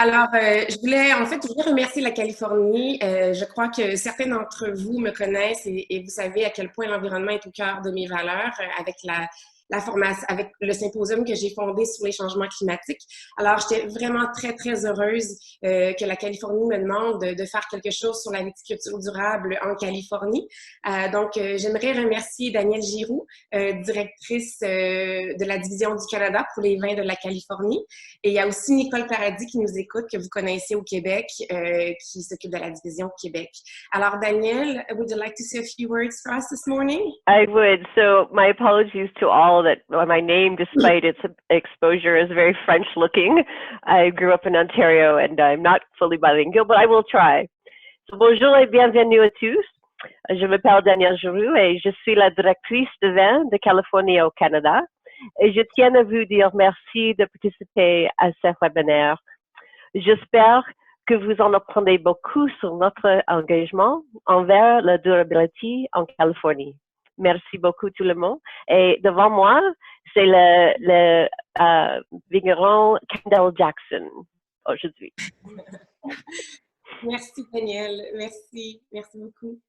Je voulais remercier la Californie. Je crois que certains d'entre vous me connaissent et vous savez à quel point l'environnement est au cœur de mes valeurs avec la formation, avec le symposium que j'ai fondé sur les changements climatiques. Alors, j'étais vraiment très, très heureuse que la Californie me demande de faire quelque chose sur la viticulture durable en Californie. J'aimerais remercier Danielle Giroux, directrice de la division du Canada pour les vins de la Californie. Et il y a aussi Nicole Paradis qui nous écoute, que vous connaissez au Québec, qui s'occupe de la division Québec. Alors, Danielle, would you like to say a few words for us this morning? I would. So my apologies to all that my name, despite its exposure, is very French looking. I grew up in Ontario and I'm not fully bilingual, but I will try. So, bonjour et bienvenue à tous. Je m'appelle Danielle Giroux et je suis la directrice de vin de Californie au Canada. Et je tiens à vous dire merci de participer à ce webinaire. J'espère que vous en apprenez beaucoup sur notre engagement envers la durabilité en Californie. Merci beaucoup tout le monde. Et devant moi, c'est le vigneron Kendall Jackson aujourd'hui. Merci Danielle, merci beaucoup.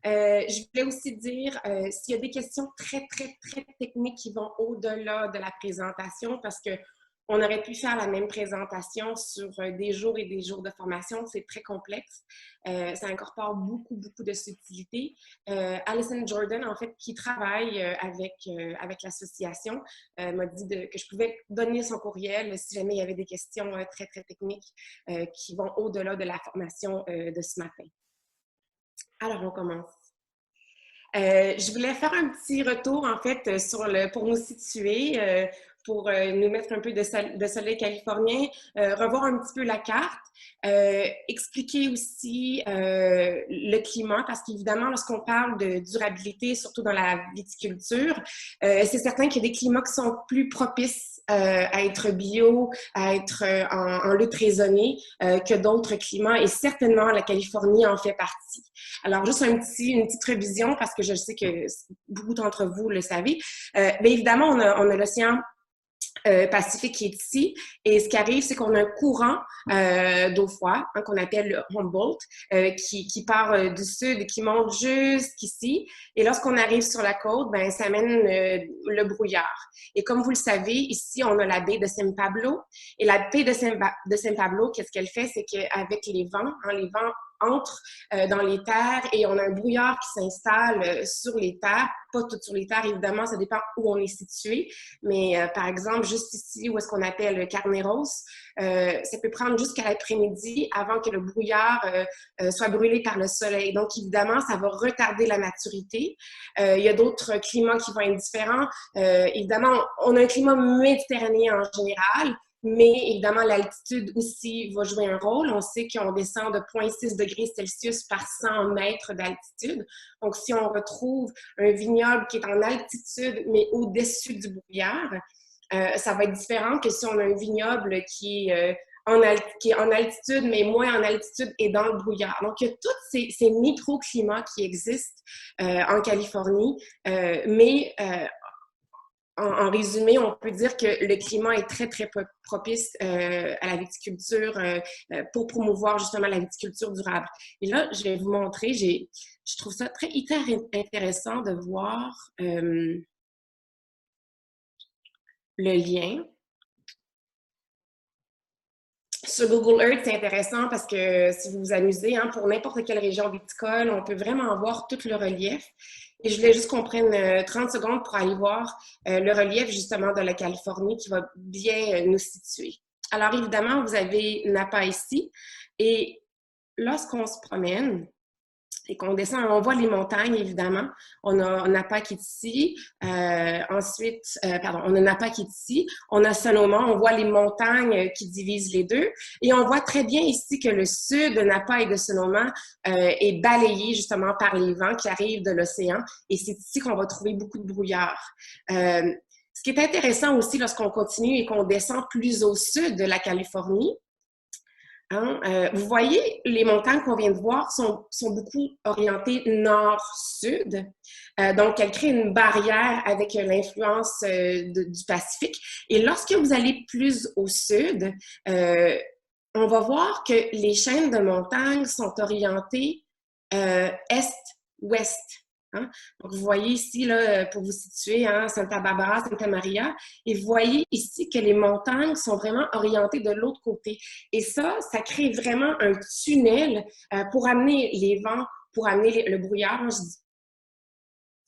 Je voulais aussi dire s'il y a des questions très, très, très techniques qui vont au-delà de la présentation, parce que on aurait pu faire la même présentation sur des jours et des jours de formation. C'est très complexe. Ça incorpore beaucoup, beaucoup de subtilités. Alison Jordan, en fait, qui travaille avec l'association, m'a dit que je pouvais donner son courriel si jamais il y avait des questions très, très techniques qui vont au-delà de la formation de ce matin. Alors, on commence. Je voulais faire un petit retour, en fait, pour nous situer, pour nous mettre un peu de soleil californien, revoir un petit peu la carte, expliquer aussi le climat, parce qu'évidemment, lorsqu'on parle de durabilité, surtout dans la viticulture, c'est certain qu'il y a des climats qui sont plus propices à être bio, à être en lutte raisonnée que d'autres climats, et certainement la Californie en fait partie. Alors, juste une petite révision, parce que je sais que beaucoup d'entre vous le savez. Bien évidemment, on a l'océan Pacifique qui est ici. Et ce qui arrive, c'est qu'on a un courant d'eau froide, hein, qu'on appelle le Humboldt, qui part du sud et qui monte jusqu'ici. Et lorsqu'on arrive sur la côte, ben, ça amène le brouillard. Et comme vous le savez, ici, on a la baie de San Pablo. Et la baie de San Pablo, qu'est-ce qu'elle fait? C'est qu'avec les vents entrent dans les terres et on a un brouillard qui s'installe sur les terres. Pas toutes sur les terres, évidemment, ça dépend où on est situé. Mais par exemple, juste ici, où est-ce qu'on appelle Carneros, ça peut prendre jusqu'à l'après-midi avant que le brouillard soit brûlé par le soleil. Donc, évidemment, ça va retarder la maturité. Il y a d'autres climats qui vont être différents. Évidemment, on a un climat méditerranéen en général, mais évidemment, l'altitude aussi va jouer un rôle. On sait qu'on descend de 0,6 degrés Celsius par 100 mètres d'altitude. Donc, si on retrouve un vignoble qui est en altitude, mais au-dessus du brouillard, ça va être différent que si on a un vignoble qui est en altitude, mais moins en altitude et dans le brouillard. Donc, il y a tous ces microclimats qui existent en Californie, mais en résumé, on peut dire que le climat est très, très propice à la viticulture pour promouvoir justement la viticulture durable. Et là, je vais vous montrer, je trouve ça hyper intéressant de voir le lien. Sur Google Earth, c'est intéressant parce que si vous vous amusez, hein, pour n'importe quelle région viticole, on peut vraiment voir tout le relief. Et je voulais juste qu'on prenne 30 secondes pour aller voir le relief justement de la Californie qui va bien nous situer. Alors évidemment, vous avez Napa ici. Et lorsqu'on se promène et qu'on descend, on voit les montagnes évidemment. On a Napa qui est ici. On a Napa qui est ici. On a Sonoma, on voit les montagnes qui divisent les deux. Et on voit très bien ici que le sud de Napa et de Sonoma est balayé justement par les vents qui arrivent de l'océan. Et c'est ici qu'on va trouver beaucoup de brouillard. Ce qui est intéressant aussi lorsqu'on continue et qu'on descend plus au sud de la Californie, hein, vous voyez, les montagnes qu'on vient de voir sont beaucoup orientées nord-sud. Donc, elles créent une barrière avec l'influence du Pacifique. Et lorsque vous allez plus au sud, on va voir que les chaînes de montagnes sont orientées est-ouest. Hein? Donc, vous voyez ici, là, pour vous situer, hein, Santa Barbara, Santa Maria, et vous voyez ici que les montagnes sont vraiment orientées de l'autre côté. Et ça crée vraiment un tunnel pour amener les vents, pour amener le brouillard. Hein, je dis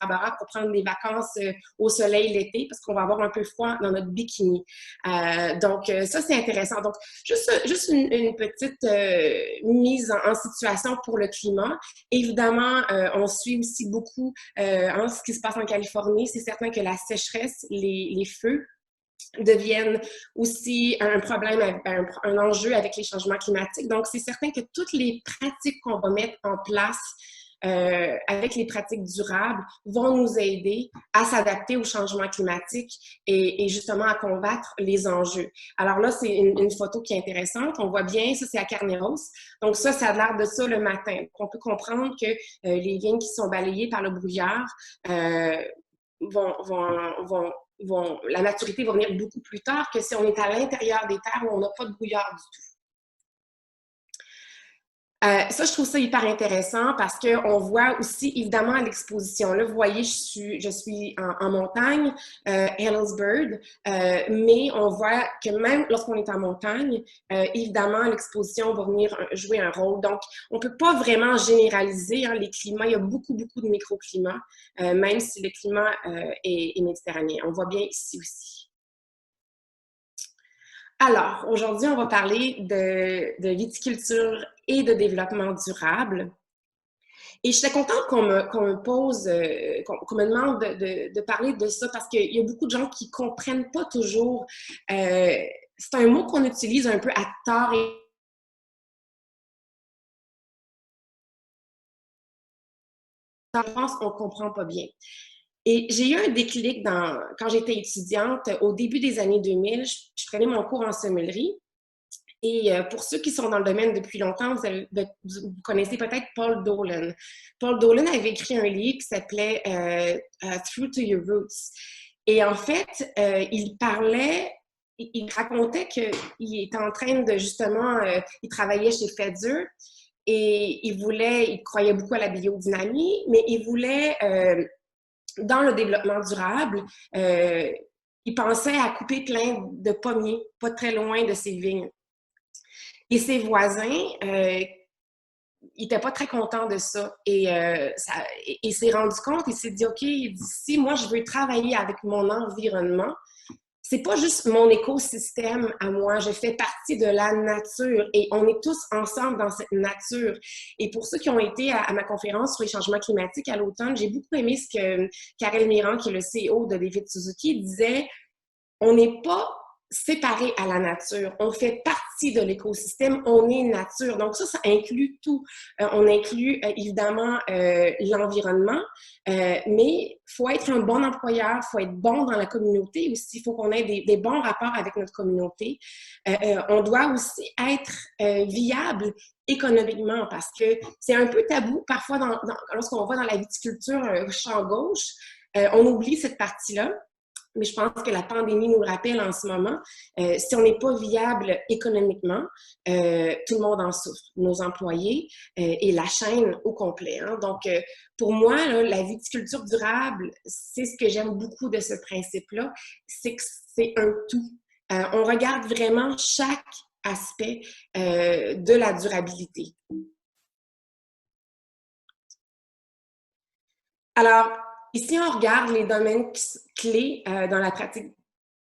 Barbara pour prendre des vacances au soleil l'été parce qu'on va avoir un peu froid dans notre bikini. Donc, ça, c'est intéressant. Donc, juste une petite mise en situation pour le climat. Évidemment, on suit aussi beaucoup ce qui se passe en Californie. C'est certain que la sécheresse, les feux, deviennent aussi un problème, un enjeu avec les changements climatiques. Donc, c'est certain que toutes les pratiques qu'on va mettre en place avec les pratiques durables vont nous aider à s'adapter aux changements climatiques et justement à combattre les enjeux. Alors là, c'est une photo qui est intéressante. On voit bien, ça c'est à Carneros. Donc ça a l'air de ça le matin. On peut comprendre que les vignes qui sont balayées par le brouillard la maturité va venir beaucoup plus tard que si on est à l'intérieur des terres où on n'a pas de brouillard du tout. Ça, je trouve ça hyper intéressant parce qu'on voit aussi, évidemment, à l'exposition. Là, vous voyez, je suis en montagne, Healdsburg, mais on voit que même lorsqu'on est en montagne, évidemment, l'exposition va venir jouer un rôle. Donc, on ne peut pas vraiment généraliser les climats. Il y a beaucoup de microclimats, même si le climat est méditerranéen. On voit bien ici aussi. Alors, aujourd'hui, on va parler de viticulture et de développement durable. Et je suis contente qu'on me pose, qu'on me demande de parler de ça parce qu'il y a beaucoup de gens qui ne comprennent pas toujours. C'est un mot qu'on utilise un peu à tort et en France, on ne comprend pas bien. Et j'ai eu un déclic quand j'étais étudiante, au début des années 2000, je prenais mon cours en sommellerie. Et pour ceux qui sont dans le domaine depuis longtemps, vous connaissez peut-être Paul Dolan. Paul Dolan avait écrit un livre qui s'appelait Through to Your Roots. Et en fait, il racontait qu'il était en train de justement, il travaillait chez Fedzer et il croyait beaucoup à la biodynamie, mais il voulait, dans le développement durable, il pensait à couper plein de pommiers, pas très loin de ses vignes. Et ses voisins, ils n'étaient pas très contents de ça. Et il s'est rendu compte, il s'est dit, OK, si moi je veux travailler avec mon environnement, c'est pas juste mon écosystème à moi, je fais partie de la nature et on est tous ensemble dans cette nature. Et pour ceux qui ont été à ma conférence sur les changements climatiques à l'automne, j'ai beaucoup aimé ce que Karel Mirand, qui est le CEO de David Suzuki, disait, on n'est pas séparés à la nature. On fait partie de l'écosystème, on est nature. Donc ça inclut tout. On inclut évidemment l'environnement, mais il faut être un bon employeur, il faut être bon dans la communauté aussi, il faut qu'on ait des bons rapports avec notre communauté. On doit aussi être viable économiquement parce que c'est un peu tabou parfois lorsqu'on va dans la viticulture champ gauche, on oublie cette partie-là. Mais je pense que la pandémie nous le rappelle en ce moment. Si on n'est pas viable économiquement, tout le monde en souffre, nos employés et la chaîne au complet. Hein. Donc, pour moi, là, la viticulture durable, c'est ce que j'aime beaucoup de ce principe-là, c'est que c'est un tout. On regarde vraiment chaque aspect de la durabilité. Alors, ici, on regarde les domaines clés dans la pratique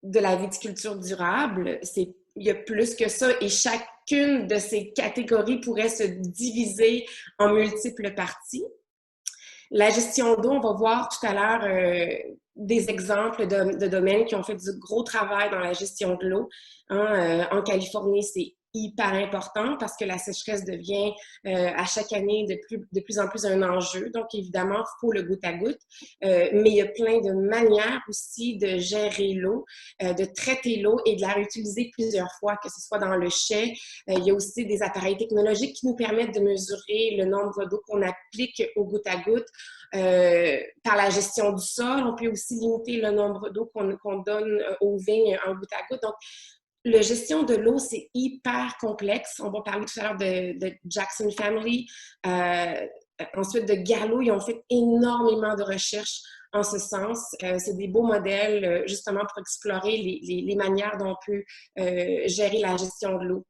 de la viticulture durable. Il y a plus que ça et chacune de ces catégories pourrait se diviser en multiples parties. La gestion d'eau, on va voir tout à l'heure des exemples de domaines qui ont fait du gros travail dans la gestion de l'eau. Hein, en Californie, c'est hyper important parce que la sécheresse devient à chaque année de plus en plus un enjeu. Donc, évidemment, il faut le goutte à goutte. Mais il y a plein de manières aussi de gérer l'eau, de traiter l'eau et de la réutiliser plusieurs fois, que ce soit dans le chai. Il y a aussi des appareils technologiques qui nous permettent de mesurer le nombre d'eau qu'on applique au goutte à goutte. Par la gestion du sol, on peut aussi limiter le nombre d'eau qu'on donne aux vignes en goutte à goutte. Donc, La gestion de l'eau, c'est hyper complexe. On va parler tout à l'heure de Jackson Family. Ensuite, de Gallo, ils ont fait énormément de recherches en ce sens. C'est des beaux modèles, justement, pour explorer les manières dont on peut gérer la gestion de l'eau.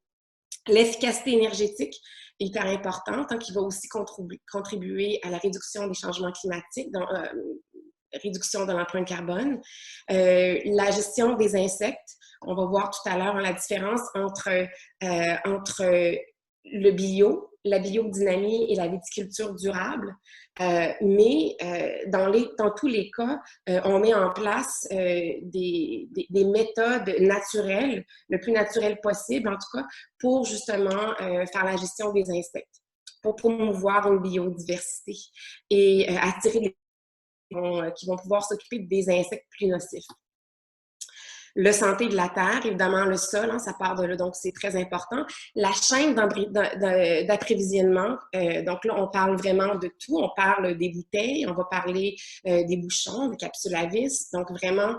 L'efficacité énergétique est hyper importante, hein, qui va aussi contribuer à la réduction des changements climatiques, donc réduction de l'empreinte carbone. La gestion des insectes, on va voir tout à l'heure la différence entre le bio, la biodynamie et la viticulture durable. Mais dans tous les cas, on met en place des méthodes naturelles, le plus naturel possible en tout cas, pour justement faire la gestion des insectes, pour promouvoir une biodiversité et attirer les qui vont pouvoir s'occuper des insectes plus nocifs. La santé de la terre, évidemment, le sol, hein, ça part de là, donc c'est très important. La chaîne d'approvisionnement, donc là, on parle vraiment de tout. On parle des bouteilles, on va parler des bouchons, des capsules à vis, donc vraiment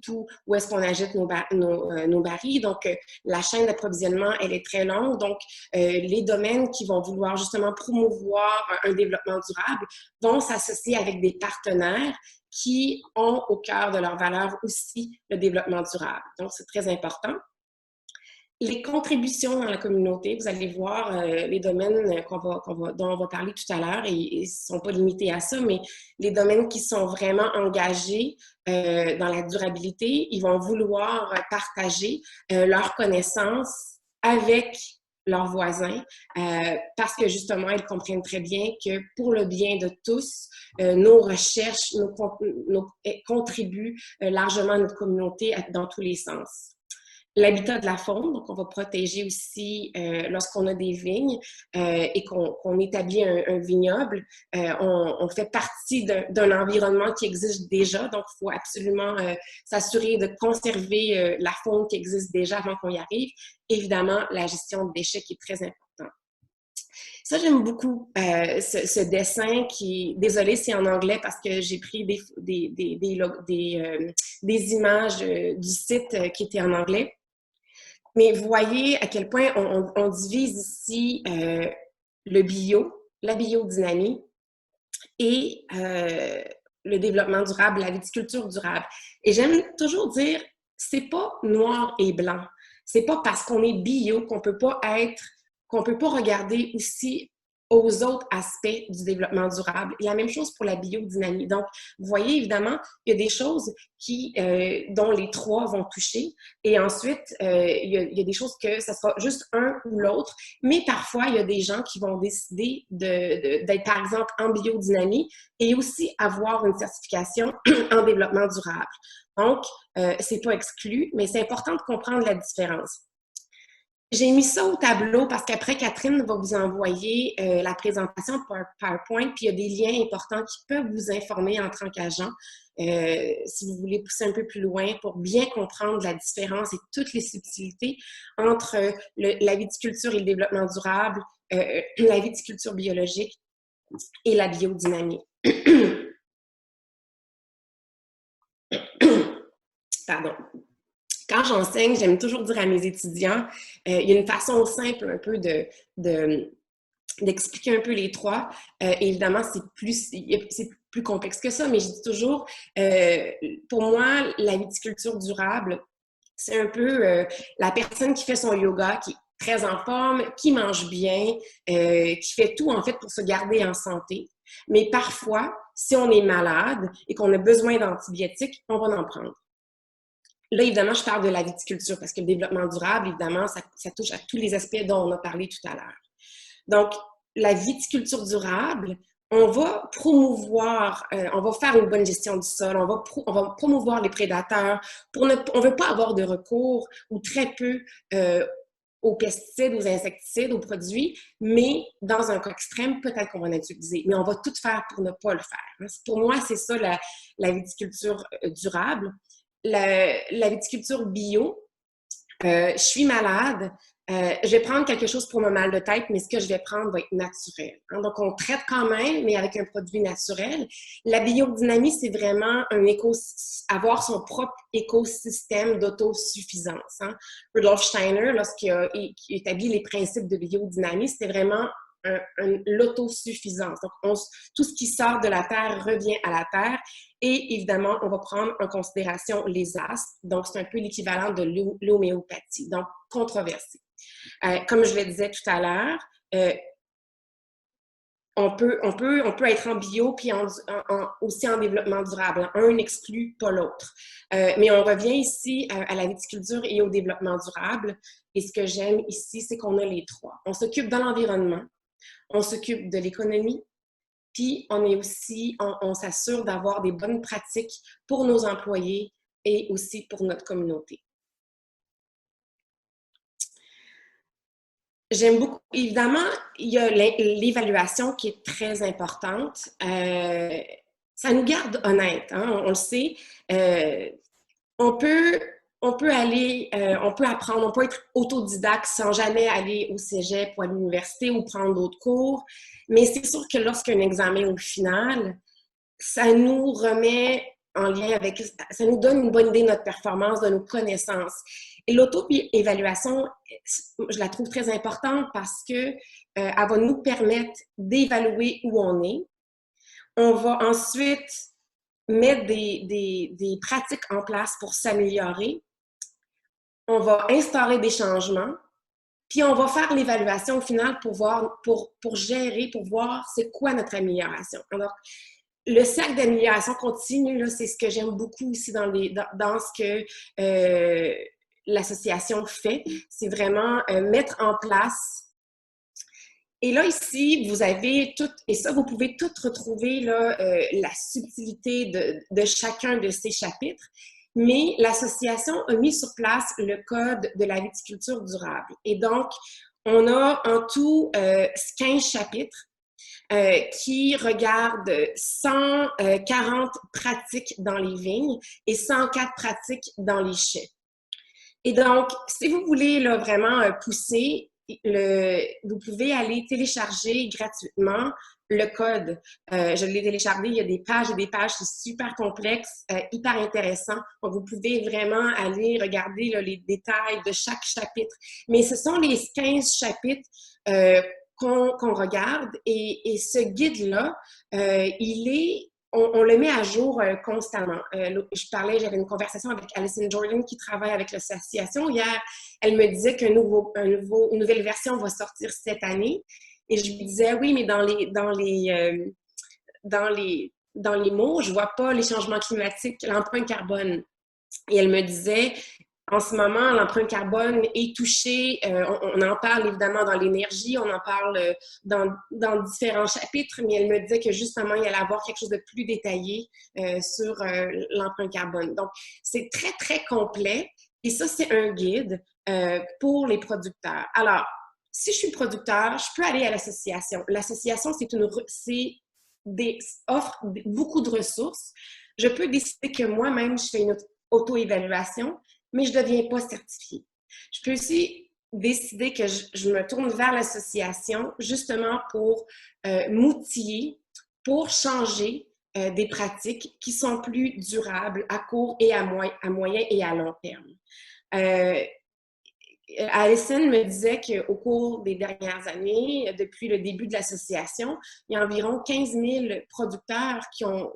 tout, où est-ce qu'on achète nos barils. Donc, la chaîne d'approvisionnement, elle est très longue. Donc, les domaines qui vont vouloir justement promouvoir un développement durable vont s'associer avec des partenaires qui ont au cœur de leur valeur aussi le développement durable. Donc, c'est très important. Les contributions dans la communauté, vous allez voir les domaines dont on va parler tout à l'heure, et ils ne sont pas limités à ça, mais les domaines qui sont vraiment engagés dans la durabilité, ils vont vouloir partager leurs connaissances avec leurs voisins, parce que justement, ils comprennent très bien que pour le bien de tous, nos recherches contribuent largement à notre communauté dans tous les sens. L'habitat de la faune, donc on va protéger aussi lorsqu'on a des vignes et qu'on établit un vignoble, on fait partie d'un environnement qui existe déjà, donc il faut absolument s'assurer de conserver la faune qui existe déjà avant qu'on y arrive. Évidemment, la gestion de déchets qui est très importante. Ça, j'aime beaucoup ce dessin qui... Désolée, c'est en anglais parce que j'ai pris des images du site qui étaient en anglais. Mais vous voyez à quel point on divise ici le bio, la biodynamie et le développement durable, la viticulture durable. Et j'aime toujours dire, c'est pas noir et blanc. C'est pas parce qu'on est bio qu'on peut pas regarder aussi aux autres aspects du développement durable. Et la même chose pour la biodynamie. Donc, vous voyez, évidemment, il y a des choses dont les trois vont toucher. Et ensuite, il y a des choses que ça sera juste un ou l'autre. Mais parfois, il y a des gens qui vont décider d'être, par exemple, en biodynamie et aussi avoir une certification en développement durable. Donc, c'est pas exclu, mais c'est important de comprendre la différence. J'ai mis ça au tableau parce qu'après, Catherine va vous envoyer la présentation par PowerPoint, puis il y a des liens importants qui peuvent vous informer en tant qu'agent si vous voulez pousser un peu plus loin pour bien comprendre la différence et toutes les subtilités entre la viticulture et le développement durable, la viticulture biologique et la biodynamie. Pardon. Quand j'enseigne, j'aime toujours dire à mes étudiants, il y a une façon simple un peu d'expliquer un peu les trois. Évidemment, c'est plus complexe que ça, mais je dis toujours, pour moi, la viticulture durable, c'est un peu la personne qui fait son yoga, qui est très en forme, qui mange bien, qui fait tout en fait pour se garder en santé. Mais parfois, si on est malade et qu'on a besoin d'antibiotiques, on va en prendre. Là, évidemment, je parle de la viticulture parce que le développement durable, évidemment, ça touche à tous les aspects dont on a parlé tout à l'heure. Donc, la viticulture durable, on va promouvoir, on va faire une bonne gestion du sol, on va promouvoir les prédateurs. On ne veut pas avoir de recours ou très peu aux pesticides, aux insecticides, aux produits, mais dans un cas extrême, peut-être qu'on va en utiliser. Mais on va tout faire pour ne pas le faire. Pour moi, c'est ça la viticulture durable. La viticulture bio, je suis malade, Je vais prendre quelque chose pour mon mal de tête, mais ce que je vais prendre va être naturel. Hein? Donc, on traite quand même, mais avec un produit naturel. La biodynamie, c'est vraiment avoir son propre écosystème d'autosuffisance. Hein? Rudolf Steiner, lorsqu'il a établi les principes de biodynamie, c'était vraiment l'autosuffisance. Donc, tout ce qui sort de la terre revient à la terre. Et évidemment, on va prendre en considération les astres. Donc, c'est un peu l'équivalent de l'homéopathie. Donc, controversé. Comme je le disais tout à l'heure, on peut être en bio puis aussi en développement durable. Un n'exclut pas l'autre. Mais on revient ici à la viticulture et au développement durable. Et ce que j'aime ici, c'est qu'on a les trois. On s'occupe de l'environnement, on s'occupe de l'économie, puis on s'assure d'avoir des bonnes pratiques pour nos employés et aussi pour notre communauté. J'aime beaucoup. Évidemment, il y a l'évaluation qui est très importante. Ça nous garde honnêtes, hein, on le sait. On peut apprendre, on peut être autodidacte sans jamais aller au cégep ou à l'université ou prendre d'autres cours. Mais c'est sûr que lorsqu'un examen au final, ça nous remet en lien avec, ça nous donne une bonne idée de notre performance, de nos connaissances. Et l'auto-évaluation, je la trouve très importante parce que elle va nous permettre d'évaluer où on est. On va ensuite mettre des pratiques en place pour s'améliorer. On va instaurer des changements, puis on va faire l'évaluation au final pour gérer, pour voir c'est quoi notre amélioration. Alors, le cercle d'amélioration continue, c'est ce que j'aime beaucoup aussi dans ce que l'association fait. C'est vraiment mettre en place. Et là, ici, vous avez tout, et ça, vous pouvez tout retrouver là, la subtilité de chacun de ces chapitres. Mais l'association a mis sur place le code de la viticulture durable. Et donc, on a en tout 15 chapitres qui regardent 140 pratiques dans les vignes et 104 pratiques dans les chais. Et donc, si vous voulez là, vraiment pousser, vous pouvez aller télécharger gratuitement le code. Je l'ai téléchargé, il y a des pages et des pages, c'est super complexe, hyper intéressant. Donc, vous pouvez vraiment aller regarder là, les détails de chaque chapitre. Mais ce sont les 15 chapitres qu'on regarde et ce guide-là, on le met à jour constamment. J'avais une conversation avec Alison Jordan qui travaille avec l'association. Hier, elle me disait qu'une nouvelle version va sortir cette année. Et je lui disais, oui, mais dans les mots, je vois pas les changements climatiques, l'empreinte carbone. Et elle me disait, en ce moment, l'empreinte carbone est touchée. On en parle évidemment dans l'énergie, on en parle dans différents chapitres, mais elle me disait que justement, il allait avoir quelque chose de plus détaillé sur l'empreinte carbone. Donc, c'est très, très complet. Et ça, c'est un guide pour les producteurs. Alors, si je suis producteur, je peux aller à l'association. L'association, offre beaucoup de ressources. Je peux décider que moi-même, je fais une auto-évaluation, mais je ne deviens pas certifiée. Je peux aussi décider que je me tourne vers l'association justement pour m'outiller, pour changer des pratiques qui sont plus durables à court et à moyen et à long terme. Alison me disait qu'au cours des dernières années, depuis le début de l'association, il y a environ 15 000 producteurs qui ont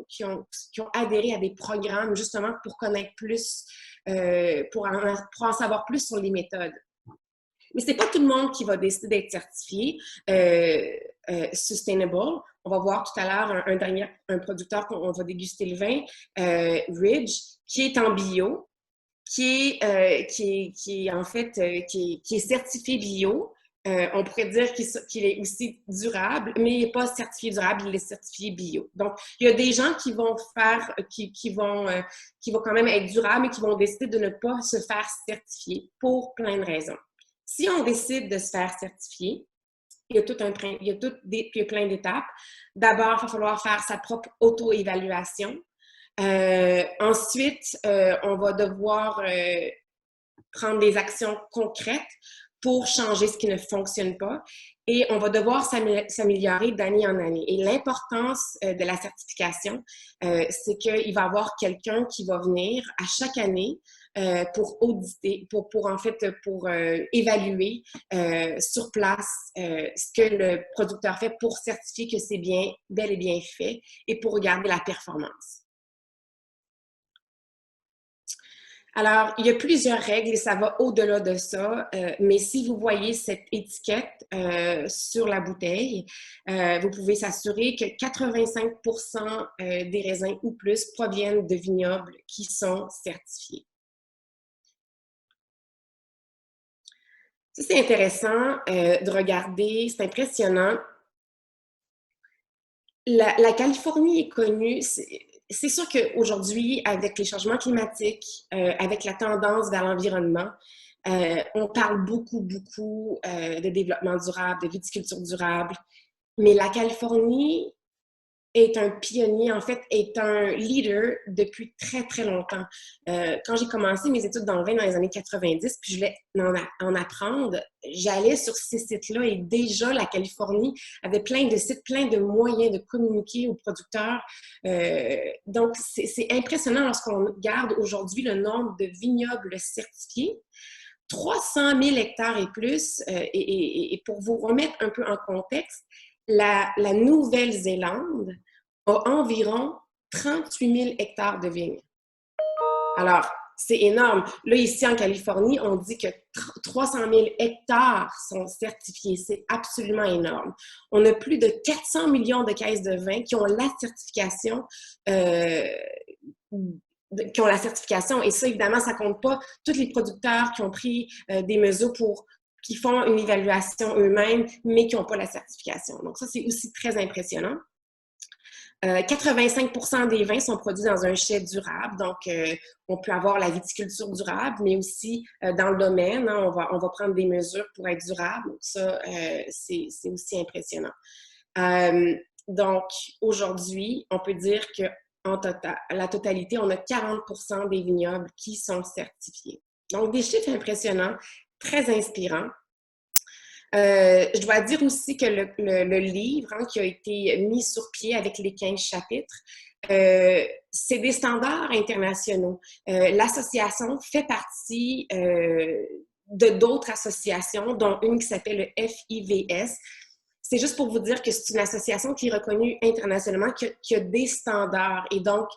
adhéré à des programmes justement pour connaître plus, pour en savoir plus sur les méthodes. Mais ce n'est pas tout le monde qui va décider d'être certifié Sustainable. On va voir tout à l'heure un producteur qu'on va déguster le vin, Ridge, qui est en bio, qui est en fait qui est certifié bio. On pourrait dire qu'il est aussi durable, mais il n'est pas certifié durable, il est certifié bio. Donc, il y a des gens qui vont quand même être durables et qui vont décider de ne pas se faire certifier pour plein de raisons. Si on décide de se faire certifier, il y a plein d'étapes. D'abord, il va falloir faire sa propre auto-évaluation. Ensuite, on va devoir prendre des actions concrètes pour changer ce qui ne fonctionne pas. Et on va devoir s'améliorer d'année en année. Et l'importance de la certification, c'est qu'il va y avoir quelqu'un qui va venir à chaque année pour auditer, pour évaluer sur place ce que le producteur fait pour certifier que c'est bien, bel et bien fait et pour regarder la performance. Alors, il y a plusieurs règles et ça va au-delà de ça, mais si vous voyez cette étiquette sur la bouteille, vous pouvez s'assurer que 85% des raisins ou plus proviennent de vignobles qui sont certifiés. Ça, c'est intéressant de regarder, c'est impressionnant. La Californie est connue, c'est sûr qu'aujourd'hui, avec les changements climatiques, avec la tendance vers l'environnement, on parle beaucoup de développement durable, de viticulture durable, mais la Californie est un pionnier, en fait, est un leader depuis très longtemps. Quand j'ai commencé mes études dans le vin dans les années 90, puis je voulais en apprendre, j'allais sur ces sites-là et déjà la Californie avait plein de sites, plein de moyens de communiquer aux producteurs. Donc, c'est impressionnant lorsqu'on regarde aujourd'hui le nombre de vignobles certifiés. 300 000 hectares et plus, et pour vous remettre un peu en contexte, la Nouvelle-Zélande a environ 38 000 hectares de vignes. Alors, c'est énorme. Là, ici en Californie, on dit que 300 000 hectares sont certifiés. C'est absolument énorme. On a plus de 400 millions de caisses de vin qui ont la certification et ça, évidemment, ça compte pas tous les producteurs qui ont pris des mesures qui font une évaluation eux-mêmes, mais qui n'ont pas la certification. Donc ça, c'est aussi très impressionnant. 85% des vins sont produits dans un chai durable, donc on peut avoir la viticulture durable, mais aussi dans le domaine, hein, on va prendre des mesures pour être durable. Donc ça, c'est aussi impressionnant. Donc aujourd'hui, on peut dire que la totalité, on a 40% des vignobles qui sont certifiés. Donc des chiffres impressionnants, très inspirants. Je dois dire aussi que le livre qui a été mis sur pied avec les 15 chapitres, c'est des standards internationaux. L'association fait partie de d'autres associations, dont une qui s'appelle le FIVS. C'est juste pour vous dire que c'est une association qui est reconnue internationalement, qui a des standards. Et donc,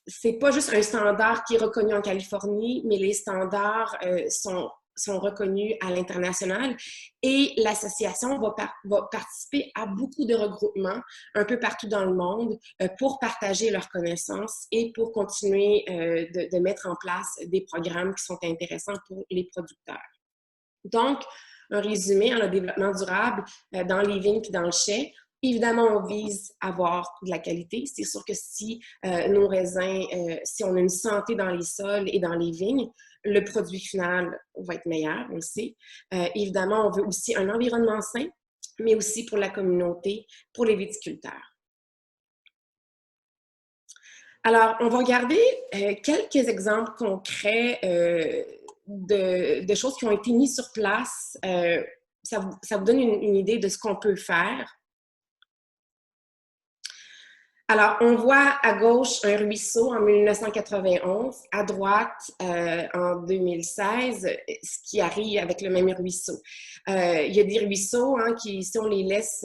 c'est pas juste un standard qui est reconnu en Californie, mais les standards sont reconnus à l'international et l'association va participer à beaucoup de regroupements un peu partout dans le monde pour partager leurs connaissances et pour continuer de mettre en place des programmes qui sont intéressants pour les producteurs. Donc, un résumé, le développement durable dans les vignes puis dans le chai. Évidemment, on vise à avoir de la qualité. C'est sûr que si nos raisins, si on a une santé dans les sols et dans les vignes, le produit final va être meilleur, on le sait. Évidemment, on veut aussi un environnement sain, mais aussi pour la communauté, pour les viticulteurs. Alors, on va regarder quelques exemples concrets de choses qui ont été mises sur place. Ça vous donne une idée de ce qu'on peut faire. Alors, on voit à gauche un ruisseau en 1991, à droite en 2016, ce qui arrive avec le même ruisseau. Il y a des ruisseaux qui, si on les laisse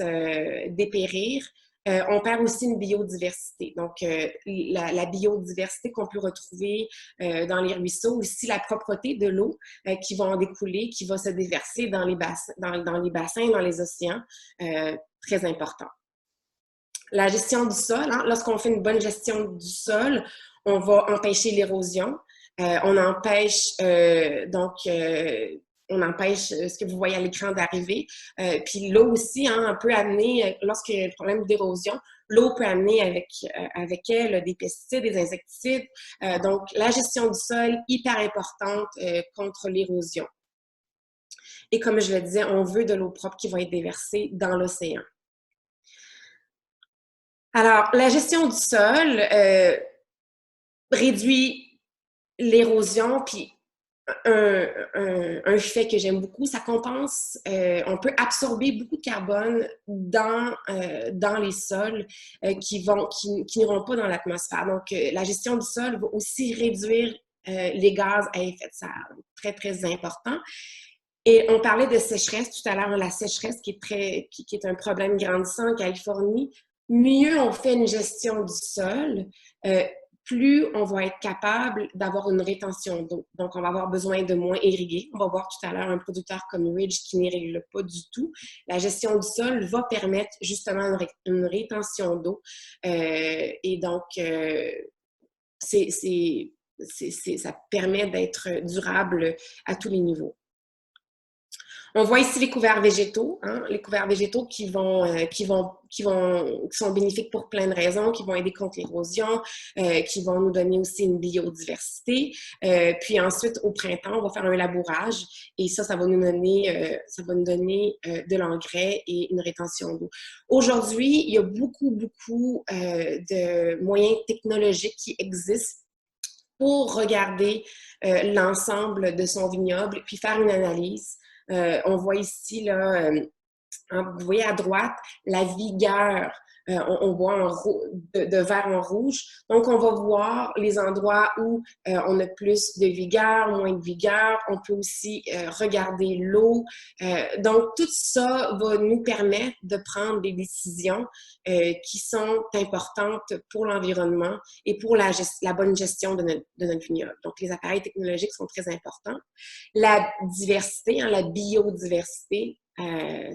dépérir, on perd aussi une biodiversité. Donc, la biodiversité qu'on peut retrouver dans les ruisseaux, aussi la propreté de l'eau qui va en découler, qui va se déverser dans les bassins, dans les océans, très important. La gestion du sol, lorsqu'on fait une bonne gestion du sol, on va empêcher l'érosion. On empêche on empêche ce que vous voyez à l'écran d'arriver. Puis l'eau aussi, peut amener, lorsqu'il y a un problème d'érosion, l'eau peut amener avec elle des pesticides, des insecticides. Donc, la gestion du sol, hyper importante contre l'érosion. Et comme je le disais, on veut de l'eau propre qui va être déversée dans l'océan. Alors, la gestion du sol réduit l'érosion, puis un fait que j'aime beaucoup, ça compense, on peut absorber beaucoup de carbone dans les sols qui n'iront pas dans l'atmosphère. Donc, la gestion du sol va aussi réduire les gaz à effet de serre. Donc, très, très important. Et on parlait de sécheresse tout à l'heure, la sécheresse qui est un problème grandissant en Californie. Mieux on fait une gestion du sol, plus on va être capable d'avoir une rétention d'eau. Donc, on va avoir besoin de moins irriguer. On va voir tout à l'heure un producteur comme Ridge qui n'irrigue pas du tout. La gestion du sol va permettre justement une rétention d'eau. Et donc, ça permet d'être durable à tous les niveaux. On voit ici les couverts végétaux, hein, les couverts végétaux qui sont bénéfiques pour plein de raisons, qui vont aider contre l'érosion, qui vont nous donner aussi une biodiversité. Puis ensuite, au printemps, on va faire un labourage et ça va nous donner, de l'engrais et une rétention d'eau. Aujourd'hui, il y a beaucoup de moyens technologiques qui existent pour regarder l'ensemble de son vignoble puis faire une analyse. On voit ici, là, vous voyez à droite, la vigueur. On voit de vert en rouge. Donc, on va voir les endroits où on a plus de vigueur, moins de vigueur. On peut aussi regarder l'eau. Donc, tout ça va nous permettre de prendre des décisions qui sont importantes pour l'environnement et pour la bonne gestion de notre vignoble. Donc, les appareils technologiques sont très importants. La diversité, hein, la biodiversité,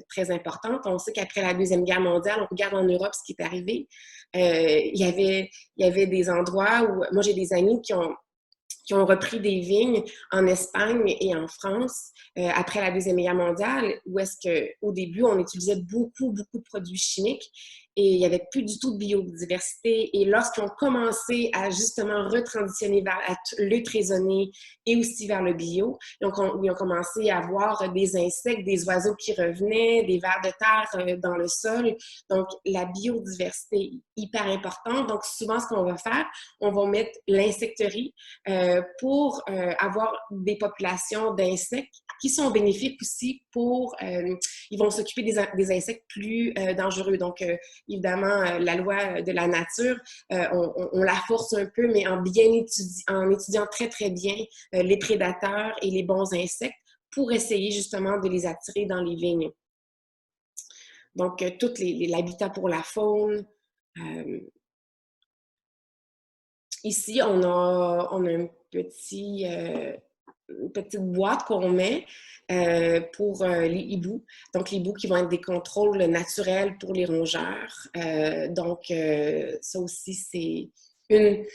très importante. On sait qu'après la Deuxième Guerre mondiale, on regarde en Europe ce qui est arrivé. Il y avait des endroits où... Moi, j'ai des amis qui ont repris des vignes en Espagne et en France après la Deuxième Guerre mondiale, où est-ce qu'au début, on utilisait beaucoup de produits chimiques et il n'y avait plus du tout de biodiversité. Et lorsqu'ils ont commencé à justement retransitionner vers le raisonné et aussi vers le bio, donc ils ont commencé à avoir des insectes, des oiseaux qui revenaient, des vers de terre dans le sol. Donc, la biodiversité est hyper importante. Donc, souvent, ce qu'on va faire, on va mettre l'insecterie pour avoir des populations d'insectes qui sont bénéfiques aussi pour... ils vont s'occuper des insectes plus dangereux. Donc, évidemment, la loi de la nature, on la force un peu, mais en étudiant très, très bien les prédateurs et les bons insectes pour essayer justement de les attirer dans les vignes. Donc, tout l'habitat pour la faune. Ici, on a une petite boîte qu'on met pour les hiboux. Donc, les hiboux qui vont être des contrôles naturels pour les rongeurs. Donc, ça aussi, c'est une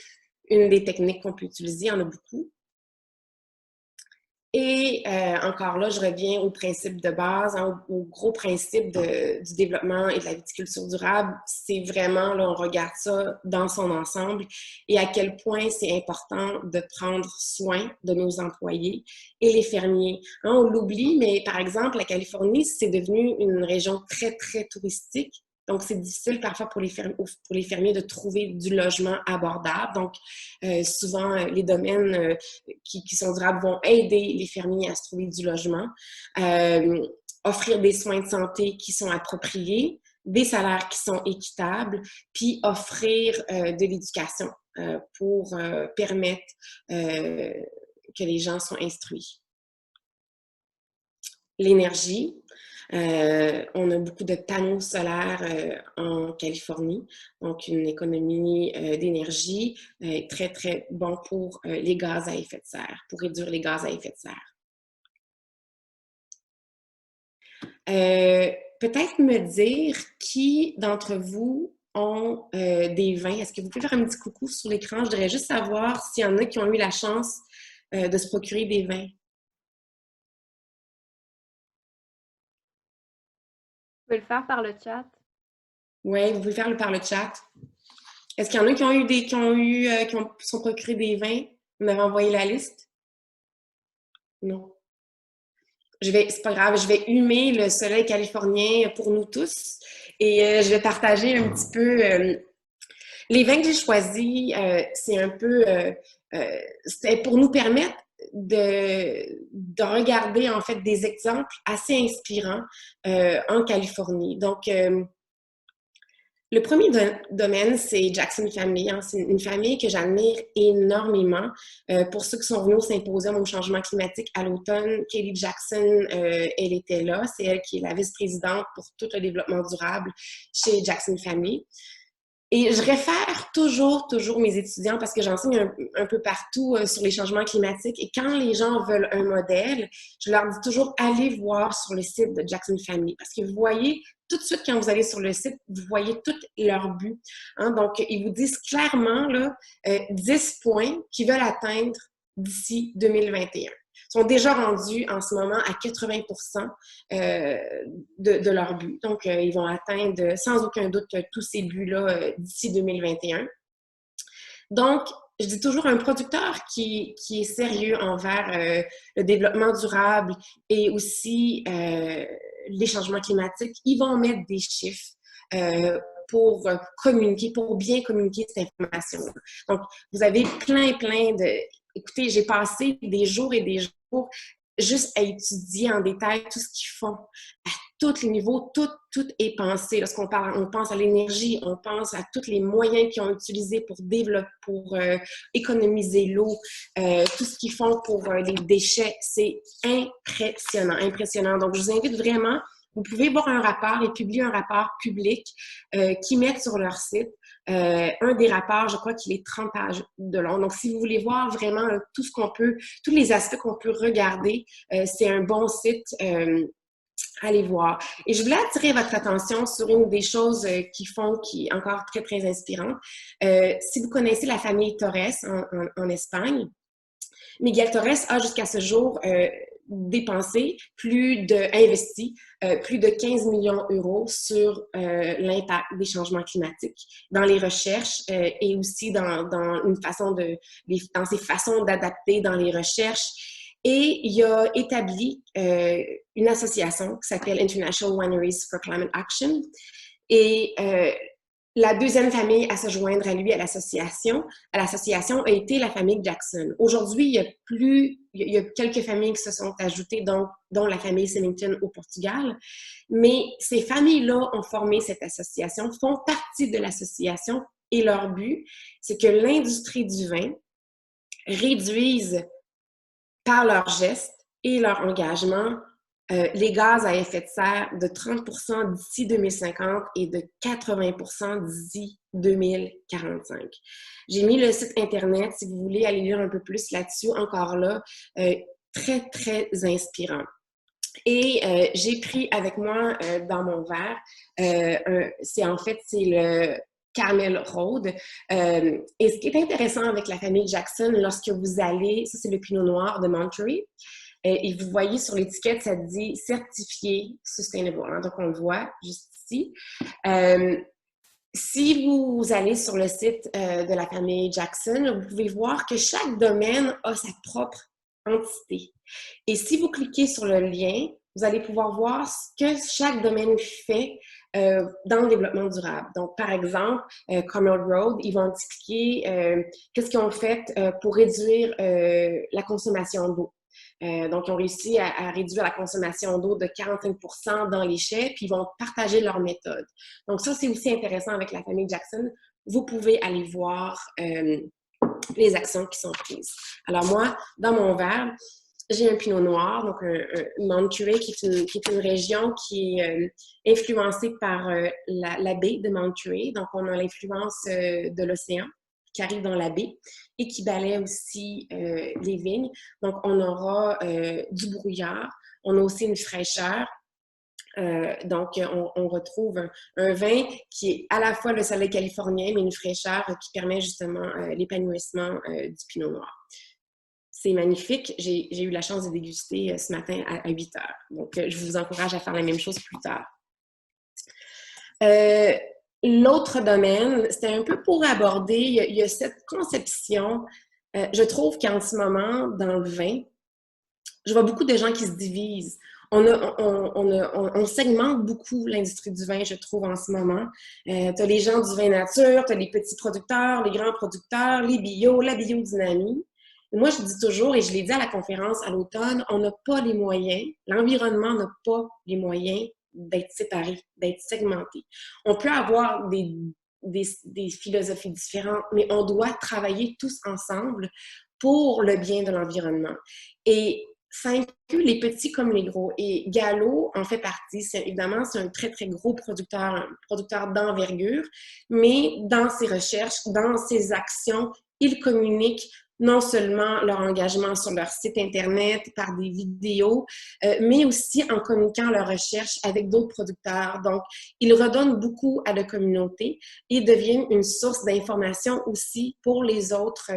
des techniques qu'on peut utiliser. Il y en a beaucoup. Et encore là, je reviens au principe de base, hein, au gros principe du développement et de la viticulture durable. C'est vraiment, là, on regarde ça dans son ensemble et à quel point c'est important de prendre soin de nos employés et les fermiers. Hein, on l'oublie, mais par exemple, la Californie, c'est devenu une région très, très touristique. Donc, c'est difficile parfois pour les fermiers de trouver du logement abordable. Donc, souvent, les domaines qui sont durables vont aider les fermiers à se trouver du logement, offrir des soins de santé qui sont appropriés, des salaires qui sont équitables, puis offrir de l'éducation pour permettre que les gens soient instruits. L'énergie. On a beaucoup de panneaux solaires en Californie, donc une économie d'énergie très, très bon pour les gaz à effet de serre, pour réduire les gaz à effet de serre. Peut-être me dire qui d'entre vous ont des vins. Est-ce que vous pouvez faire un petit coucou sur l'écran? Je voudrais juste savoir s'il y en a qui ont eu la chance de se procurer des vins. Vous pouvez le faire par le chat. Oui, vous pouvez faire par le chat. Est-ce qu'il y en a qui sont procurés des vins? Vous m'avez envoyé la liste? Non. C'est pas grave, je vais humer le soleil californien pour nous tous et je vais partager un petit peu. Les vins que j'ai choisis, c'est un peu... c'était pour nous permettre de regarder en fait des exemples assez inspirants en Californie. Donc, le premier domaine, c'est Jackson Family. Hein. C'est une famille que j'admire énormément. Pour ceux qui sont venus au symposium au changement climatique à l'automne, Kelly Jackson, elle était là. C'est elle qui est la vice-présidente pour tout le développement durable chez Jackson Family. Et je réfère toujours mes étudiants parce que j'enseigne un peu partout sur les changements climatiques. Et quand les gens veulent un modèle, je leur dis toujours, allez voir sur le site de Jackson Family. Parce que vous voyez, tout de suite, quand vous allez sur le site, vous voyez tous leurs buts. Hein? Donc, ils vous disent clairement là, 10 points qu'ils veulent atteindre d'ici 2021. Ils sont déjà rendus en ce moment à 80% de leur but. Donc, ils vont atteindre sans aucun doute tous ces buts-là d'ici 2021. Donc, je dis toujours un producteur qui est sérieux envers le développement durable et aussi les changements climatiques, ils vont mettre des chiffres pour communiquer, pour bien communiquer cette information. Donc, vous avez plein de... Écoutez, j'ai passé des jours et des jours juste à étudier en détail tout ce qu'ils font. À tous les niveaux, tout est pensé. Lorsqu'on parle, on pense à l'énergie, on pense à tous les moyens qu'ils ont utilisés pour développer, pour économiser l'eau, tout ce qu'ils font pour les déchets. C'est impressionnant. Donc, je vous invite vraiment, vous pouvez voir un rapport, ils publient un rapport public qu'ils mettent sur leur site. Un des rapports, je crois qu'il est 30 pages de long. Donc, si vous voulez voir vraiment tout ce qu'on peut, tous les aspects qu'on peut regarder, c'est un bon site. Allez voir. Et je voulais attirer votre attention sur une des choses qu'ils font qui est encore très inspirante. Si vous connaissez la famille Torres en Espagne, Miguel Torres a jusqu'à ce jour investi plus de 15 millions d'euros sur l'impact des changements climatiques dans les recherches et aussi dans ses façons d'adapter dans les recherches. Et il a établi une association qui s'appelle International Wineries for Climate Action. Et la deuxième famille à se joindre à lui à l'association a été la famille Jackson. Aujourd'hui, il y a quelques familles qui se sont ajoutées, dont la famille Symington au Portugal. Mais ces familles-là ont formé cette association, font partie de l'association et leur but, c'est que l'industrie du vin réduise par leurs gestes et leur engagement les gaz à effet de serre de 30% d'ici 2050 et de 80% d'ici 2045. J'ai mis le site Internet, si vous voulez aller lire un peu plus là-dessus, encore là, très inspirant. Et j'ai pris avec moi dans mon verre, c'est le Camel Road. Et ce qui est intéressant avec la famille Jackson, lorsque vous allez, ça c'est le Pinot Noir de Monterey, et vous voyez sur l'étiquette, ça dit certifié sustainable. Hein? Donc, on le voit juste ici. Si vous allez sur le site de la famille Jackson, vous pouvez voir que chaque domaine a sa propre entité. Et si vous cliquez sur le lien, vous allez pouvoir voir ce que chaque domaine fait dans le développement durable. Donc, par exemple, Camel Road, ils vont expliquer qu'est-ce qu'ils ont fait pour réduire la consommation d'eau. Donc, ils ont réussi à réduire la consommation d'eau de 45% dans les chais, puis ils vont partager leur méthode. Donc, ça, c'est aussi intéressant avec la famille Jackson. Vous pouvez aller voir les actions qui sont prises. Alors, moi, dans mon verre, j'ai un Pinot Noir, donc un Monterey, qui est une région qui est influencée par la baie de Monterey. Donc, on a l'influence de l'océan qui arrive dans la baie et qui balaie aussi les vignes. Donc, on aura du brouillard, on a aussi une fraîcheur. Donc, on retrouve un vin qui est à la fois le soleil californien, mais une fraîcheur qui permet justement l'épanouissement du Pinot Noir. C'est magnifique. J'ai eu la chance de déguster ce matin à 8 heures. Donc, je vous encourage à faire la même chose plus tard. L'autre domaine, c'était un peu pour aborder, il y a cette conception, je trouve qu'en ce moment, dans le vin, je vois beaucoup de gens qui se divisent. On segmente beaucoup l'industrie du vin, je trouve, en ce moment. Tu as les gens du vin nature, tu as les petits producteurs, les grands producteurs, les bio, la biodynamie. Moi, je dis toujours, et je l'ai dit à la conférence à l'automne, on n'a pas les moyens, l'environnement n'a pas les moyens d'être séparé, d'être segmenté. On peut avoir des philosophies différentes, mais on doit travailler tous ensemble pour le bien de l'environnement. Et ça inclut les petits comme les gros. Et Gallo en fait partie. Évidemment, c'est un très, très gros producteur, un producteur d'envergure, mais dans ses recherches, dans ses actions, il communique non seulement leur engagement sur leur site Internet, par des vidéos, mais aussi en communiquant leurs recherches avec d'autres producteurs. Donc, ils redonnent beaucoup à la communauté et deviennent une source d'information aussi pour les autres,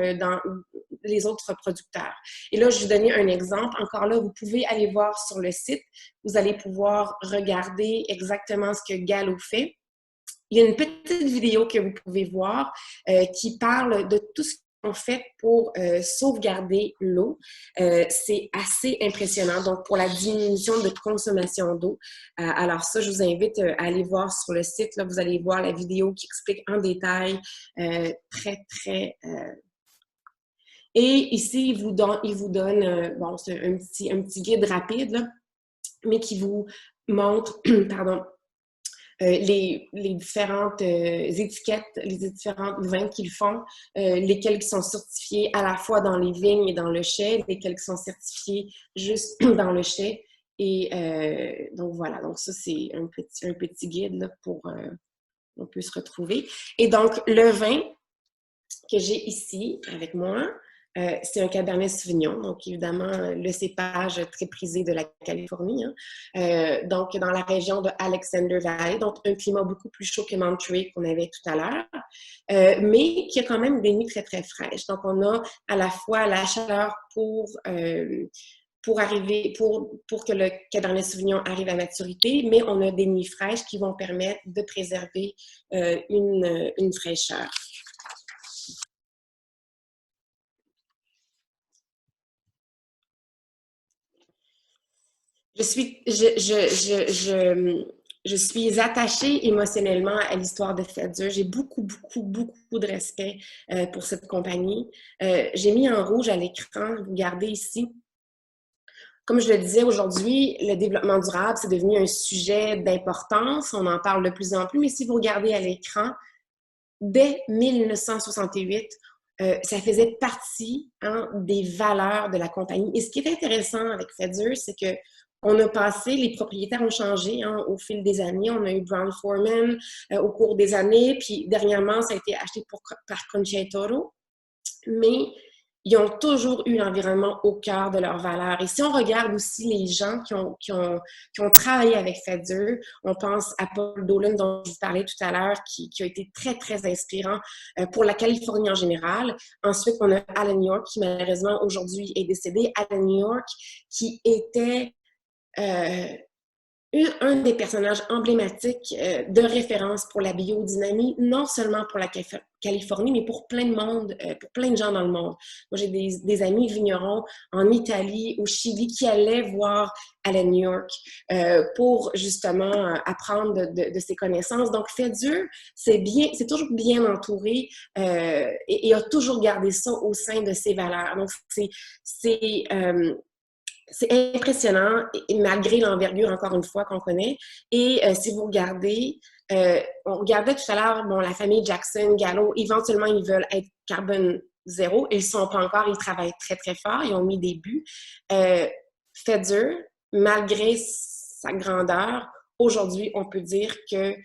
les autres producteurs. Et là, je vais vous donner un exemple. Encore là, vous pouvez aller voir sur le site. Vous allez pouvoir regarder exactement ce que Gallo fait. Il y a une petite vidéo que vous pouvez voir qui parle de tout ce qu'on fait pour sauvegarder l'eau. C'est assez impressionnant. Donc, pour la diminution de consommation d'eau. Alors ça, je vous invite à aller voir sur le site. Là, vous allez voir la vidéo qui explique en détail très, très... Et ici, il vous donne bon, c'est un petit guide rapide, là, mais qui vous montre, pardon, les différentes étiquettes, les différents vins qu'ils font, lesquels qui sont certifiés à la fois dans les vignes et dans le chai, lesquels qui sont certifiés juste dans le chai. Et donc voilà, donc ça c'est un petit guide là, pour on peut se retrouver. Et donc le vin que j'ai ici avec moi, c'est un Cabernet Sauvignon, donc évidemment le cépage très prisé de la Californie, hein. Donc dans la région de Alexander Valley, donc un climat beaucoup plus chaud que Monterey qu'on avait tout à l'heure, mais qui a quand même des nuits très très fraîches. Donc on a à la fois la chaleur pour que le Cabernet Sauvignon arrive à maturité, mais on a des nuits fraîches qui vont permettre de préserver une fraîcheur. Je suis attachée émotionnellement à l'histoire de Fetzer. J'ai beaucoup de respect pour cette compagnie. J'ai mis en rouge à l'écran, vous regardez ici. Comme je le disais aujourd'hui, le développement durable, c'est devenu un sujet d'importance. On en parle de plus en plus, mais si vous regardez à l'écran, dès 1968, ça faisait partie des valeurs de la compagnie. Et ce qui est intéressant avec Fetzer, c'est que on a passé, les propriétaires ont changé au fil des années. On a eu Brown-Forman au cours des années, puis dernièrement, ça a été acheté par Concha y Toro. Mais ils ont toujours eu l'environnement au cœur de leurs valeurs. Et si on regarde aussi les gens qui ont travaillé avec Fetzer, on pense à Paul Dolan, dont je vous parlais tout à l'heure, qui a été très, très inspirant pour la Californie en général. Ensuite, on a Alan York, qui malheureusement aujourd'hui est décédé. Alan York, qui était un des personnages emblématiques de référence pour la biodynamie, non seulement pour la Californie, mais pour plein de monde, pour plein de gens dans le monde. Moi, j'ai des amis vignerons en Italie, au Chili, qui allaient voir Alan York pour justement apprendre de ses connaissances. Donc, Fetzer, c'est toujours bien entouré et a toujours gardé ça au sein de ses valeurs. Donc, c'est impressionnant, et malgré l'envergure, encore une fois, qu'on connaît. Et si vous regardez, on regardait tout à l'heure, bon, la famille Jackson, Gallo, éventuellement, ils veulent être carbone zéro. Ils ne sont pas encore, ils travaillent très, très fort. Ils ont mis des buts. Fetzer, malgré sa grandeur, aujourd'hui, on peut dire que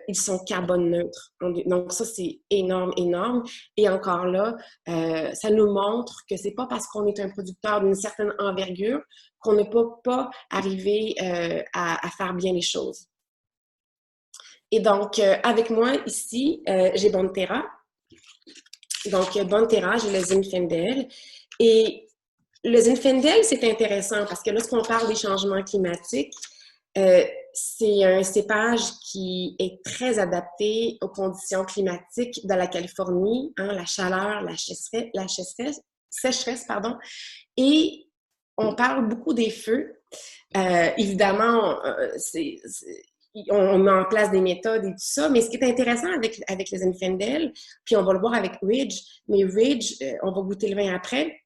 ils sont carbone neutres. Donc ça, c'est énorme, énorme. Et encore là, ça nous montre que c'est pas parce qu'on est un producteur d'une certaine envergure qu'on ne peut pas arriver à faire bien les choses. Et donc, avec moi ici, j'ai Bonterra. Donc, Bonterra, j'ai le Zinfandel. Et le Zinfandel, c'est intéressant parce que lorsqu'on parle des changements climatiques, c'est un cépage qui est très adapté aux conditions climatiques de la Californie, la chaleur, la sécheresse, pardon. Et on parle beaucoup des feux. Évidemment, on met en place des méthodes et tout ça, mais ce qui est intéressant avec les Zinfandel, puis on va le voir avec Ridge, mais Ridge, on va goûter le vin après,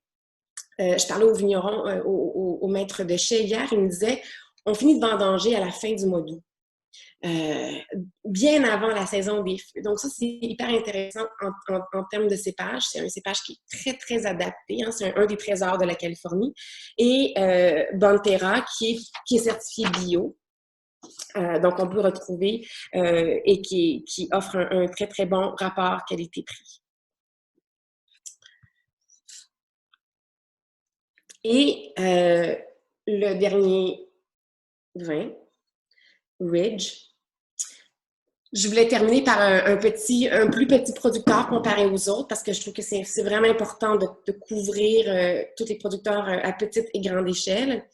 je parlais au vigneron, au maître de chai hier, il me disait, on finit de vendanger à la fin du mois d'août. Bien avant la saison des feux. Donc ça, c'est hyper intéressant en termes de cépage. C'est un cépage qui est très, très adapté. Hein. C'est un des trésors de la Californie. Et Bonterra, qui est certifié bio. Donc, on peut retrouver et qui offre un très, très bon rapport qualité-prix. Et le dernier vin, Ridge. Je voulais terminer par un plus petit producteur comparé aux autres parce que je trouve que c'est vraiment important de couvrir tous les producteurs à petite et grande échelle.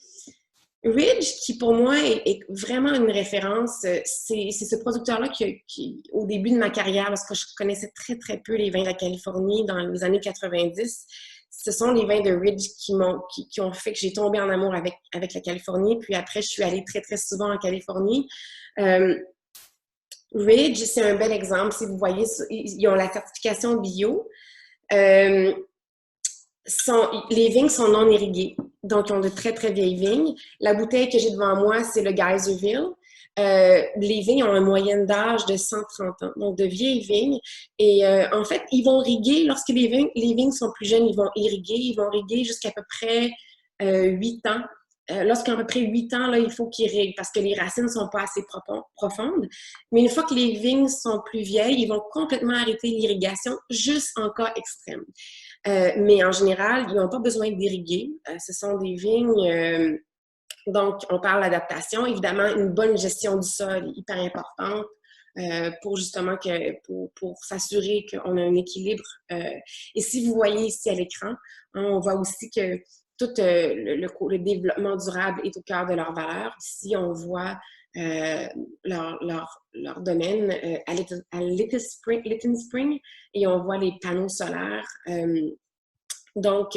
Ridge, qui pour moi est vraiment une référence, c'est ce producteur-là qui, au début de ma carrière, parce que je connaissais très, très peu les vins de la Californie dans les années 90, ce sont les vins de Ridge qui ont fait que j'ai tombé en amour avec la Californie. Puis après, je suis allée très, très souvent en Californie. Ridge, c'est un bel exemple. Si vous voyez, ils ont la certification bio. Les vignes sont non irriguées, donc ils ont de très, très vieilles vignes. La bouteille que j'ai devant moi, c'est le Geyserville. Les vignes ont une moyenne d'âge de 130 ans, donc de vieilles vignes. Et en fait, ils vont irriguer, lorsque les vignes sont plus jeunes, ils vont irriguer jusqu'à peu près 8 ans. Lorsqu'à peu près 8 ans, là, il faut qu'ils irriguent parce que les racines ne sont pas assez profondes. Mais une fois que les vignes sont plus vieilles, ils vont complètement arrêter l'irrigation, juste en cas extrême. Mais en général, ils n'ont pas besoin d'irriguer. Ce sont des vignes, donc on parle d'adaptation. Évidemment, une bonne gestion du sol est hyper importante pour justement pour s'assurer qu'on a un équilibre. Et si vous voyez ici à l'écran, hein, on voit aussi que tout le développement durable est au cœur de leurs valeurs. Ici, on voit leur domaine à Little Spring et on voit les panneaux solaires. Donc,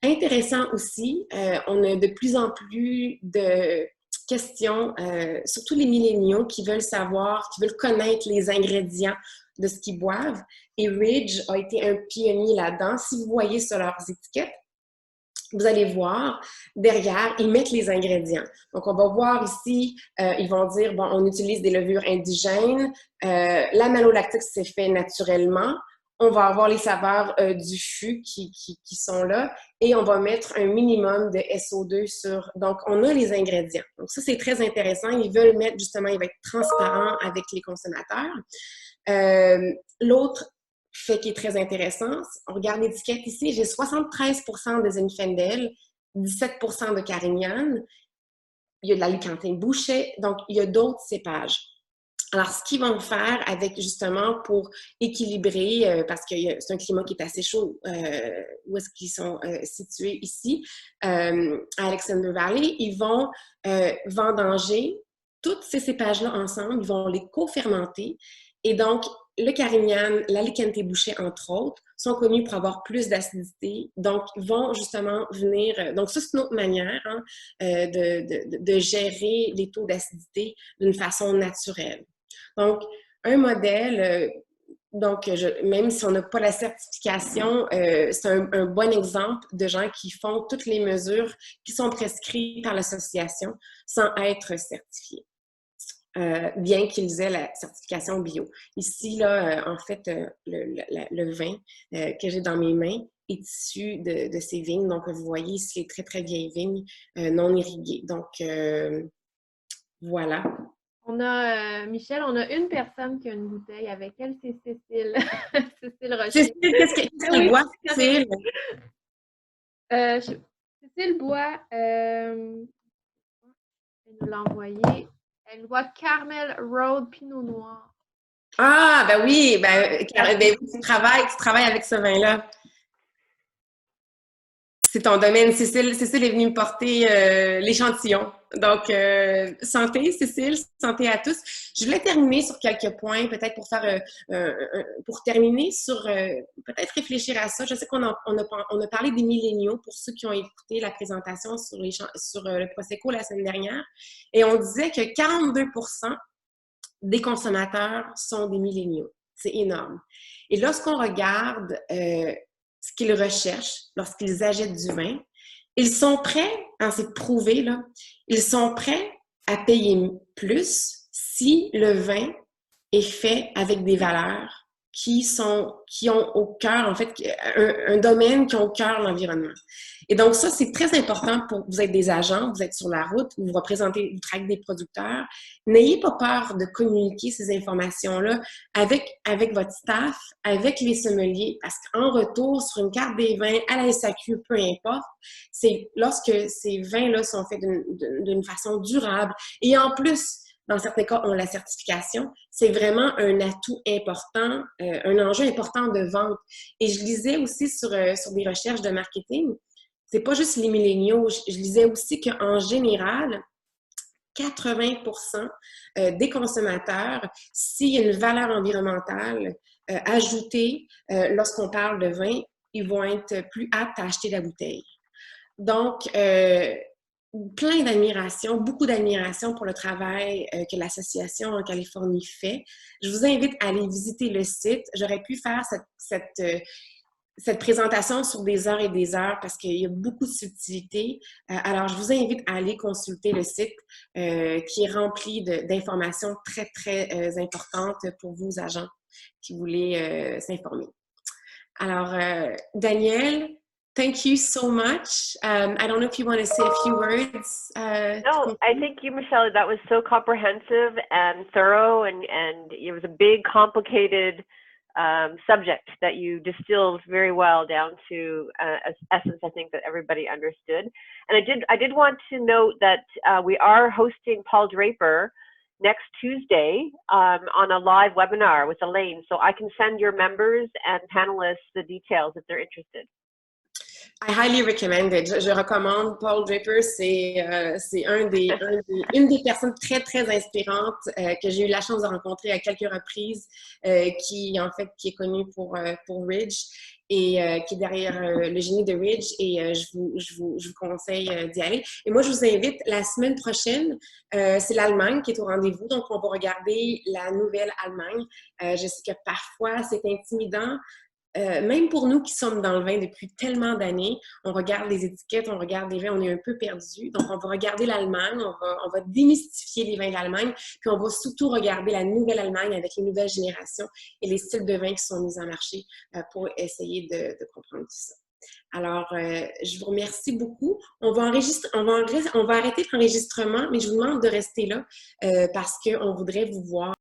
intéressant aussi, on a de plus en plus de questions, surtout les milléniaux qui veulent savoir, qui veulent connaître les ingrédients de ce qu'ils boivent. Et Ridge a été un pionnier là-dedans. Si vous voyez sur leurs étiquettes, vous allez voir, derrière, ils mettent les ingrédients. Donc, on va voir ici, ils vont dire, bon, on utilise des levures indigènes, la malolactique s'est fait naturellement, on va avoir les saveurs du fût qui sont là, et on va mettre un minimum de SO2 sur... Donc, on a les ingrédients. Donc, ça, c'est très intéressant. Ils veulent mettre, justement, ils vont être transparents avec les consommateurs. L'autre fait qui est très intéressant. On regarde l'étiquette ici, j'ai 73% de Zinfandel, 17% de Carignan, il y a de l'Alicantine Bouschet, donc il y a d'autres cépages. Alors, ce qu'ils vont faire avec, justement, pour équilibrer, parce que c'est un climat qui est assez chaud, où est-ce qu'ils sont situés ici, à Alexander Valley, ils vont vendanger tous ces cépages-là ensemble, ils vont les co-fermenter, et donc, le Carignan, l'Alicante Bouschet, entre autres, sont connus pour avoir plus d'acidité, donc vont justement venir... Donc ça, c'est une autre manière hein, de gérer les taux d'acidité d'une façon naturelle. Donc, un modèle, même si on n'a pas la certification, c'est un bon exemple de gens qui font toutes les mesures qui sont prescrites par l'association sans être certifiés. Bien qu'ils aient la certification bio. Ici, là, en fait, le vin que j'ai dans mes mains est issu de ces vignes. Donc, vous voyez ici les très, très vieilles vignes non irriguées. Donc, voilà. On a, Michel, on a une personne qui a une bouteille avec elle, c'est Cécile. Cécile Rocher. Cécile, qu'est-ce qu'elle boit, Cécile? Cécile boit, elle nous l'a envoyé. Elle voit Carmel Road Pinot Noir. Ah, ben oui, tu travailles avec ce vin-là. C'est ton domaine. Cécile est venue me porter l'échantillon. Donc, santé, Cécile, santé à tous. Je voulais terminer sur quelques points, peut-être pour faire, pour terminer sur, peut-être réfléchir à ça. Je sais qu'on a parlé des milléniaux pour ceux qui ont écouté la présentation sur le Prosecco la semaine dernière. Et on disait que 42% des consommateurs sont des milléniaux. C'est énorme. Et lorsqu'on regarde ce qu'ils recherchent lorsqu'ils achètent du vin. Ils sont prêts, hein, c'est prouvé, là, ils sont prêts à payer plus si le vin est fait avec des valeurs qui ont au cœur, en fait, un domaine qui ont au cœur l'environnement. Et donc, ça, c'est très important pour vous êtes des agents, vous êtes sur la route, vous représentez, vous traquez des producteurs. N'ayez pas peur de communiquer ces informations-là avec votre staff, avec les sommeliers, parce qu'en retour, sur une carte des vins, à la SAQ, peu importe, c'est lorsque ces vins-là sont faits d'une façon durable et en plus, dans certains cas, ont la certification, c'est vraiment un atout important, un enjeu important de vente. Et je lisais aussi sur des recherches de marketing, c'est pas juste les milléniaux, je lisais aussi qu'en général, 80% des consommateurs, s'il y a une valeur environnementale ajoutée lorsqu'on parle de vin, ils vont être plus aptes à acheter la bouteille. Donc, plein d'admiration, beaucoup d'admiration pour le travail que l'association en Californie fait. Je vous invite à aller visiter le site. J'aurais pu faire cette présentation sur des heures et des heures parce qu'il y a beaucoup de subtilités. Alors, je vous invite à aller consulter le site qui est rempli d'informations très, très importantes pour vous, agents, qui voulez s'informer. Alors, Daniel, thank you so much. I don't know if you want to say a few words. No, I thank you, Michelle. That was so comprehensive and thorough, and it was a big, complicated subject that you distilled very well down to essence. I think that everybody understood. And I did want to note that we are hosting Paul Draper next Tuesday on a live webinar with Elaine. So I can send your members and panelists the details if they're interested. I highly recommend it. Je recommande. Paul Draper, c'est une des personnes très, très inspirantes que j'ai eu la chance de rencontrer à quelques reprises, qui est connue pour Ridge et qui est derrière le génie de Ridge. Et je vous conseille d'y aller. Et moi, je vous invite la semaine prochaine, c'est l'Allemagne qui est au rendez-vous. Donc, on va regarder la nouvelle Allemagne. Je sais que parfois, c'est intimidant. Même pour nous qui sommes dans le vin depuis tellement d'années, on regarde les étiquettes, on regarde les vins, on est un peu perdu. Donc, on va regarder l'Allemagne, on va démystifier les vins d'Allemagne, puis on va surtout regarder la nouvelle Allemagne avec les nouvelles générations et les styles de vin qui sont mis en marché pour essayer de comprendre tout ça. Alors, je vous remercie beaucoup. On va arrêter l'enregistrement, mais je vous demande de rester là parce qu'on voudrait vous voir.